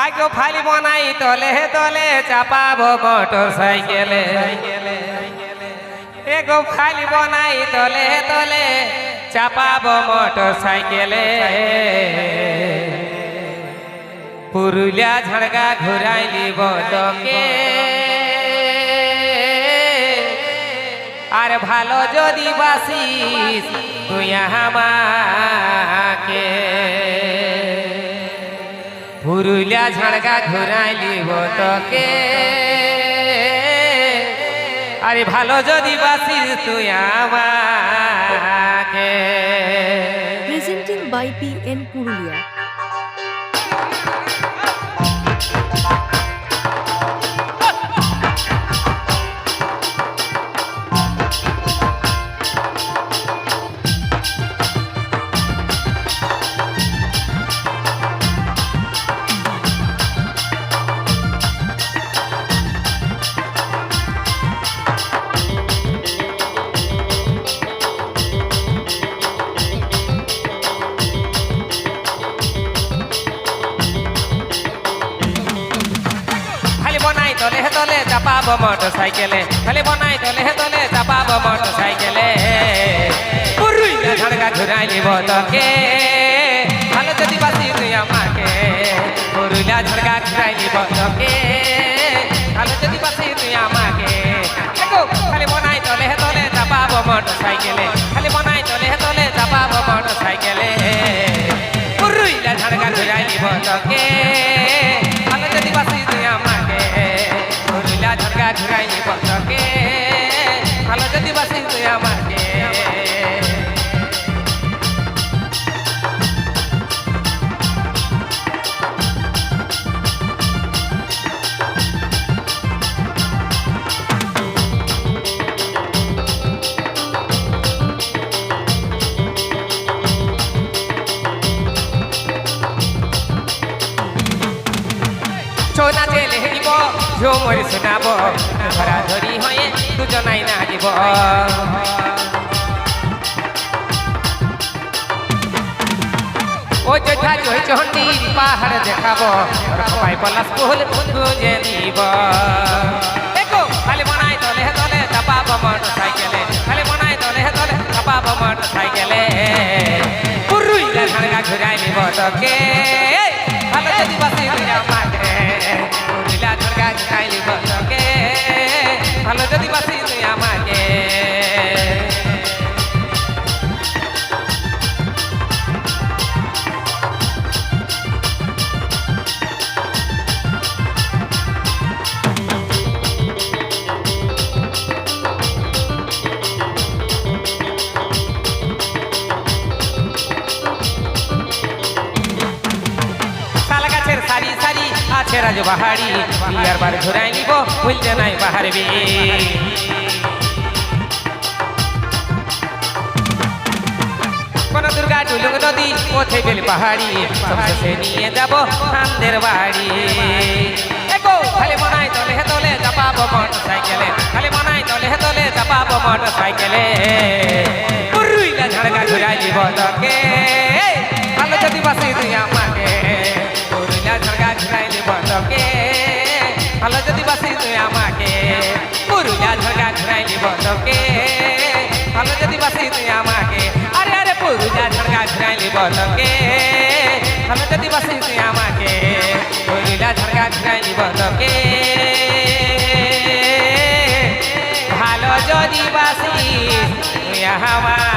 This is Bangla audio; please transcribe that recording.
আগো ফালি বনাই তলে তলে চাপাবো মোটর সাইকেলে এগো ফালি বনাই তলে তলে চাপাবো মোটর সাইকেলে পুরুলিয়া ঝাড়গা ঘুরাই নিব তোকে আর ভালো যদি বাসিস তুই আমাকে পুরুলিয়া ঝাড়গা ঘুরাই নিব তোকে আরে ভালো যদি বাসিস তুই আমাকে। Presenting by PN Purulia. তলে তলে চাপাবো মোটর সাইকেলে খালি বনাই তলে তলে চাপাবো মোটর সাইকেলে পুরুলিয়া ঝাড়গা ঘুরাই নিব তোকে ভালো যদি বাসি তুই আমাকে পুরুলিয়া ঝাড়গা ঘুরাই নিব তোকে ভালো যদি বাসি তুই আমাকে খালি বনাই তলে তলে চাপাবো মোটর সাইকেলে খালি বনাই তলে তলে চাপাবো মোটর সাইকেলে পুরুলিয়া ঝাড়গা ঘুরাই নিব তোকে ভালো যদি বাসি তুই আমাকে পুরুলিয়া ঝাড়গা ঘুরাই নিব তোকে ভালো যদি বাসি তুই আমাকে। ছৌ নাচে লেহিব ঝুমুর শোনাব ধরা ধরি হয়ে দুজনাই নাচিব ও যোদ্ধা জয় চণ্ডীর পাহাড় দেখাব সবাই পলাশ ফুল গুঁজে নিব খালি বনাই তলে তলে চাপাব মোটর সাইকেলে খালি বনাই তলে তলে চাপাব মোটর সাইকেলে পুরুলিয়া ঝাড়গা ঘুরাই নিব তোকে ভালো যদি বাসি তুই আমাকে পুরুলিয়া ঝাড়গা ঘুরাই নিব তোকে ভালো যদি বাসি তুই আমাকে। সারি সারি আছে রাজবাহারি বিয়ার বার ঘুরাই নিব ভুলতে নাই বাহারবি কোন দুর্গা টুলুক নদী পথে বেল পাহাড়ি সবশেষে নিয়ে যাব খানদের বাড়ি খালি মনাই তলে তলে চাপাবো মোটর সাইকেলে খালি মনাই তলে তলে চাপাবো মোটর সাইকেলে পুরুলিয়া ঝাড়গা ঘুরাই নিব তোকে ভালো যদি বাসি তুই আমাকে পুরুলিয়া ঝাড়গা ঘুরাই নিব তোকে ভালো যদি বাসি তুই আমাকে পুরুলিয়া ঝাড়গা ঘুরাই নিব তোকে ভালো যদি বাসি তুই আমাকে আরে আরে পুরুলিয়া ঝাড়গা ঘুরাই নিব তোকে ভালো যদি বাসি তুই আমাকে পুরুলিয়া ঝাড়গা ঘুরাই নিব তোকে ভালো যদি বাসি তুই আমাকে।